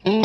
Saiki,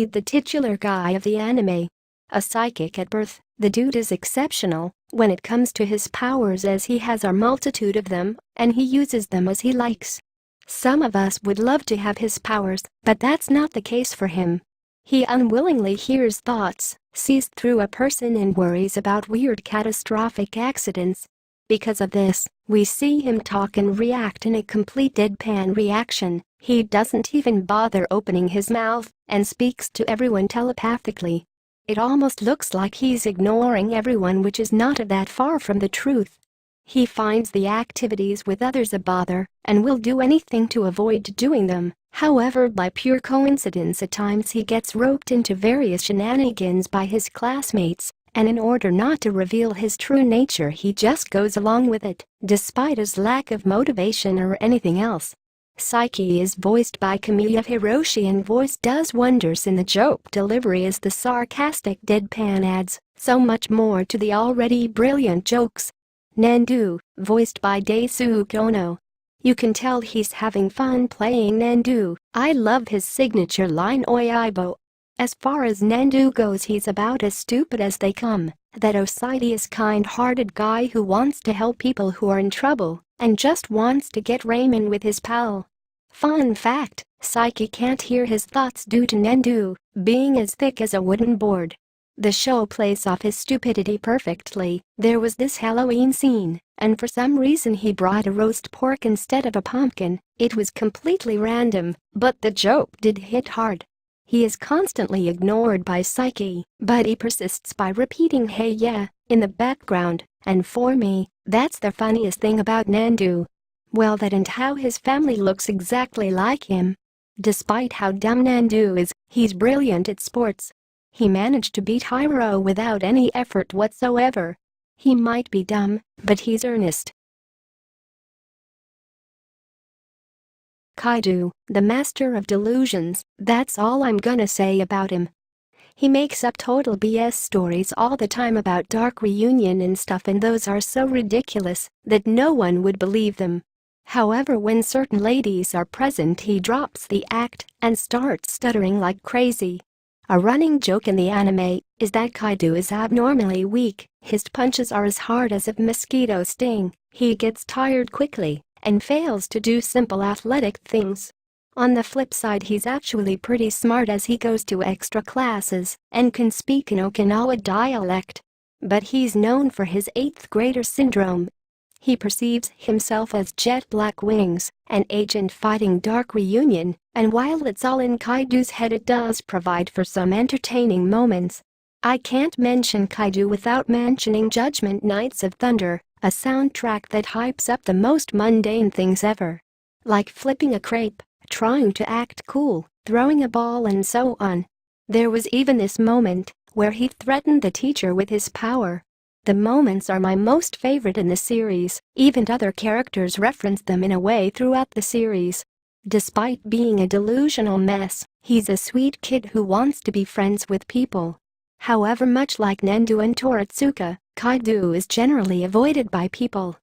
the titular guy of the anime. A psychic at birth, the dude is exceptional when it comes to his powers, as he has a multitude of them and he uses them as he likes. Some of us would love to have his powers, but that's not the case for him. He unwillingly hears thoughts, sees through a person, and worries about weird catastrophic accidents. Because of this, we see him talk and react in a complete deadpan reaction. He doesn't even bother opening his mouth and speaks to everyone telepathically. It almost looks like he's ignoring everyone, which is not that far from the truth. He finds the activities with others a bother and will do anything to avoid doing them. However, by pure coincidence, at times he gets roped into various shenanigans by his classmates, and in order not to reveal his true nature, he just goes along with it, despite his lack of motivation or anything else. Saiki is voiced by Kamiya Hiroshi, and voice does wonders in the joke delivery, as the sarcastic deadpan adds so much more to the already brilliant jokes. Nandu, voiced by Daisuke Ono. You can tell he's having fun playing Nandu. I love his signature line Oibo. As far as Nandu goes, he's about as stupid as they come. That insidious kind-hearted guy who wants to help people who are in trouble and just wants to get ramen with his pal. Fun fact, Saiki can't hear his thoughts due to Nandu being as thick as a wooden board. The show plays off his stupidity perfectly. There was this Halloween scene, and for some reason he brought a roast pork instead of a pumpkin. It was completely random, but the joke did hit hard. He is constantly ignored by Saiki, but he persists by repeating "hey yeah" in the background, and for me, that's the funniest thing about Nandu. Well, that and how his family looks exactly like him. Despite how dumb Nandu is, he's brilliant at sports. He managed to beat Hiro without any effort whatsoever. He might be dumb, but he's earnest. Kaido, the master of delusions, that's all I'm gonna say about him. He makes up total BS stories all the time about dark reunion and stuff, and those are so ridiculous that no one would believe them. However, when certain ladies are present, he drops the act and starts stuttering like crazy. A running joke in the anime is that Kaido is abnormally weak. His punches are as hard as a mosquito sting. He gets tired quickly and fails to do simple athletic things. On the flip side, he's actually pretty smart, as he goes to extra classes and can speak an Okinawa dialect. But he's known for his 8th grader syndrome. He perceives himself as Jet Black Wings, an agent fighting Dark Reunion, and while it's all in Kaido's head, it does provide for some entertaining moments. I can't mention Kaido without mentioning Judgment Knights of Thunder, a soundtrack that hypes up the most mundane things ever. Like flipping a crepe, trying to act cool, throwing a ball, and so on. There was even this moment where he threatened the teacher with his power. The moments are my most favorite in the series. Even other characters reference them in a way throughout the series. Despite being a delusional mess, he's a sweet kid who wants to be friends with people. However, much like Nandu and Toritsuka, Kaido is generally avoided by people.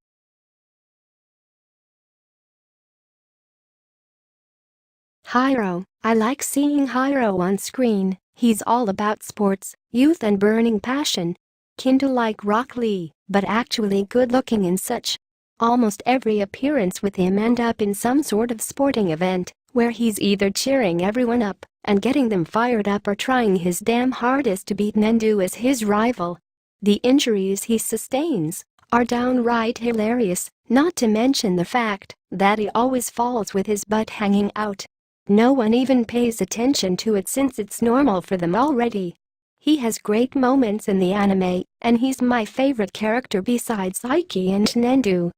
Hiro, I like seeing Hiro on screen. He's all about sports, youth, and burning passion. Kinda like Rock Lee, but actually good-looking and such. Almost every appearance with him ends up in some sort of sporting event, where he's either cheering everyone up and getting them fired up, or trying his damn hardest to beat Nandu as his rival. The injuries he sustains are downright hilarious, not to mention the fact that he always falls with his butt hanging out. No one even pays attention to it, since it's normal for them already. He has great moments in the anime, and he's my favorite character besides Saiki and Nandu.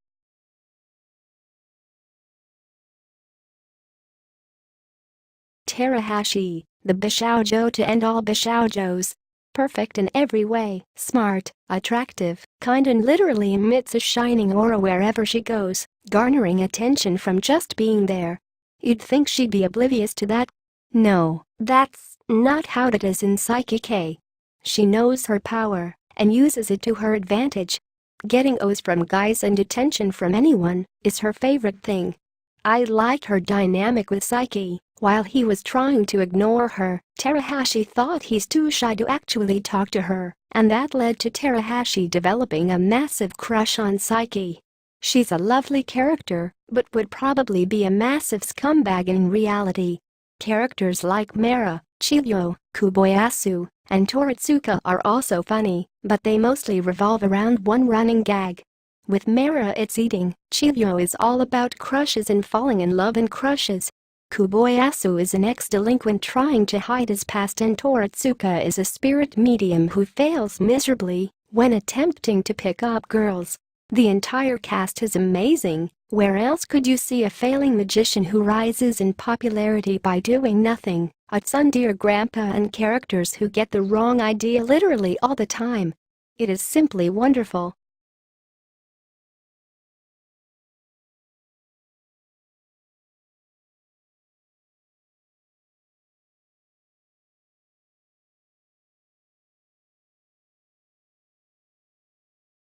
Terahashi, the Bishoujo to end all Bishoujos. Perfect in every way, smart, attractive, kind, and literally emits a shining aura wherever she goes, garnering attention from just being there. You'd think she'd be oblivious to that. No, that's not how it is in Saiki K. She knows her power and uses it to her advantage. Getting O's from guys and attention from anyone is her favorite thing. I liked her dynamic with Saiki. While he was trying to ignore her, Terahashi thought he's too shy to actually talk to her, and that led to Terahashi developing a massive crush on Saiki. She's a lovely character, but would probably be a massive scumbag in reality. Characters like Mara, Chiyo, Kobayasu, and Toritsuka are also funny, but they mostly revolve around one running gag. With Mara it's eating, Chiyo is all about crushes and falling in love and crushes. Kobayasu is an ex-delinquent trying to hide his past, and Toritsuka is a spirit medium who fails miserably when attempting to pick up girls. The entire cast is amazing. Where else could you see a failing magician who rises in popularity by doing nothing? A tsundere grandpa and characters who get the wrong idea literally all the time. It is simply wonderful.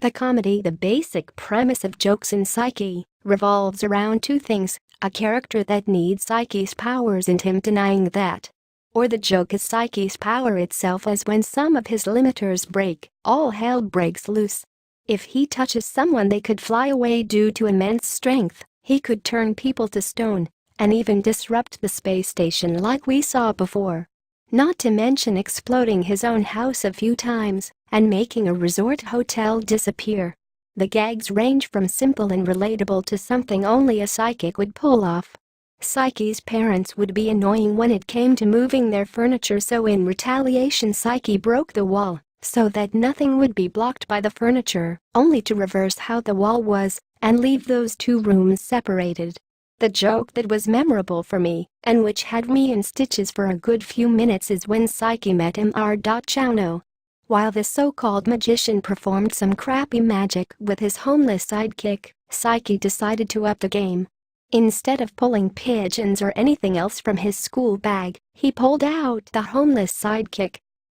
The comedy. The basic premise of jokes in Saiki revolves around two things: a character that needs Saiki's powers and him denying that. Or the joke is Saiki's power itself, as when some of his limiters break, all hell breaks loose. If he touches someone they could fly away due to immense strength. He could turn people to stone and even disrupt the space station like we saw before. Not to mention exploding his own house a few times and making a resort hotel disappear. The gags range from simple and relatable to something only a psychic would pull off. Saiki's parents would be annoying when it came to moving their furniture, so in retaliation Saiki broke the wall so that nothing would be blocked by the furniture, only to reverse how the wall was and leave those two rooms separated. The joke that was memorable for me, and which had me in stitches for a good few minutes, is when Saiki met Mr. Chauno. While the so-called magician performed some crappy magic with his homeless sidekick, Saiki decided to up the game. Instead of pulling pigeons or anything else from his school bag, he pulled out the homeless sidekick.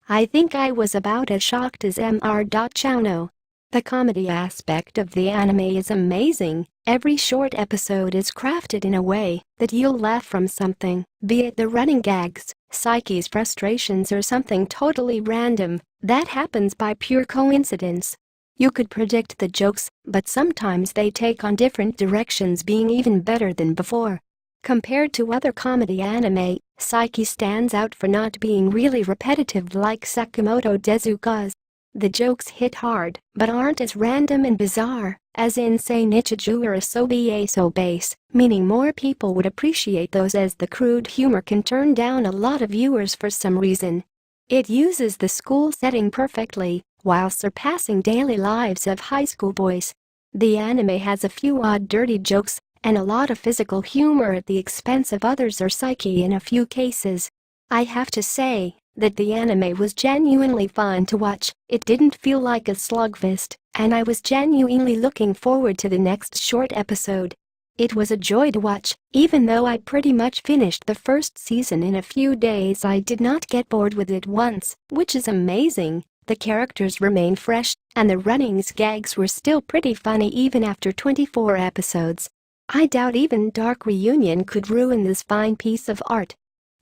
I think I was about as shocked as Mr. Chauno. The comedy aspect of the anime is amazing. Every short episode is crafted in a way that you'll laugh from something, be it the running gags, Saiki's frustrations, or something totally random that happens by pure coincidence. You could predict the jokes, but sometimes they take on different directions, being even better than before. Compared to other comedy anime, Saiki stands out for not being really repetitive like Sakamoto Tezuka's. The jokes hit hard, but aren't as random and bizarre as in, say, Nichijou or Asobi So Base, meaning more people would appreciate those, as the crude humor can turn down a lot of viewers for some reason. It uses the school setting perfectly, while surpassing daily lives of high school boys. The anime has a few odd dirty jokes and a lot of physical humor at the expense of others or Saiki in a few cases. I have to say that the anime was genuinely fun to watch. It didn't feel like a slugfest, and I was genuinely looking forward to the next short episode. It was a joy to watch. Even though I pretty much finished the first season in a few days, I did not get bored with it once, which is amazing. The characters remained fresh, and the running gags were still pretty funny even after 24 episodes. I doubt even Dark Reunion could ruin this fine piece of art.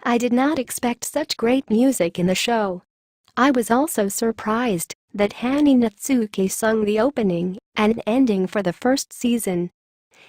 I did not expect such great music in the show. I was also surprised that Hani Natsuki sung the opening and ending for the first season.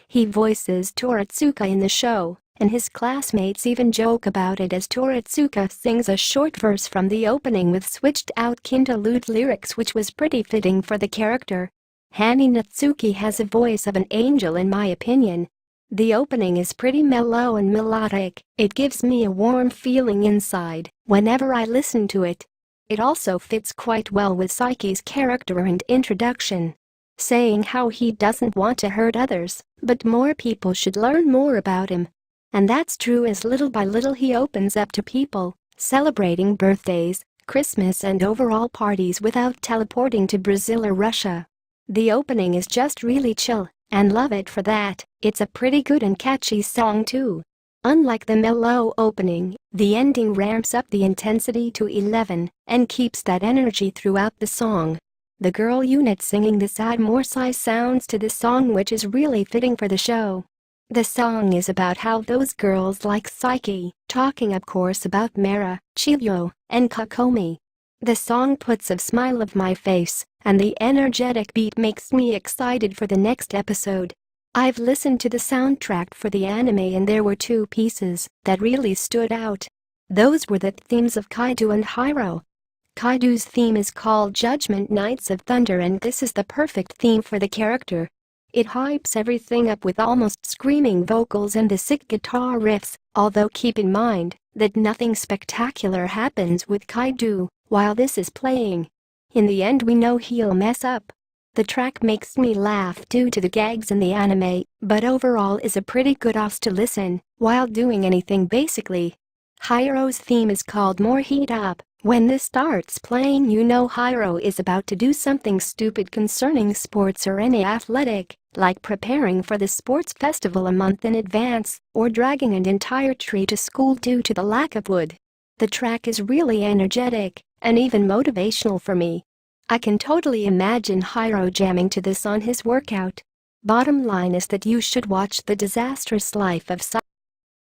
He voices Toritsuka in the show, and his classmates even joke about it, as Toritsuka sings a short verse from the opening with switched-out interlude lyrics, which was pretty fitting for the character. Hani Natsuki has a voice of an angel in my opinion. The opening is pretty mellow and melodic. It gives me a warm feeling inside whenever I listen to it. It also fits quite well with Saiki's character and introduction, saying how he doesn't want to hurt others, but more people should learn more about him. And that's true, as little by little he opens up to people, celebrating birthdays, Christmas, and overall parties without teleporting to Brazil or Russia. The opening is just really chill, and love it for that. It's a pretty good and catchy song too. Unlike the mellow opening, the ending ramps up the intensity to 11 and keeps that energy throughout the song. The girl unit singing this add more sigh sounds to the song, which is really fitting for the show. The song is about how those girls like Saiki, talking of course about Mara, Chiyo, and Kokomi. The song puts a smile of my face, and the energetic beat makes me excited for the next episode. I've listened to the soundtrack for the anime and there were two pieces that really stood out. Those were the themes of Kaido and Hiro. Kaido's theme is called Judgment Knights of Thunder, and this is the perfect theme for the character. It hypes everything up with almost screaming vocals and the sick guitar riffs, although keep in mind that nothing spectacular happens with Kaido while this is playing. In the end we know he'll mess up. The track makes me laugh due to the gags in the anime, but overall is a pretty good OST to listen while doing anything basically. Hiro's theme is called More Heat Up. When this starts playing you know Hiro is about to do something stupid concerning sports or any athletic, like preparing for the sports festival a month in advance, or dragging an entire tree to school due to the lack of wood. The track is really energetic and even motivational for me. I can totally imagine Hiro jamming to this on his workout. Bottom line is that you should watch The Disastrous Life of Saiki.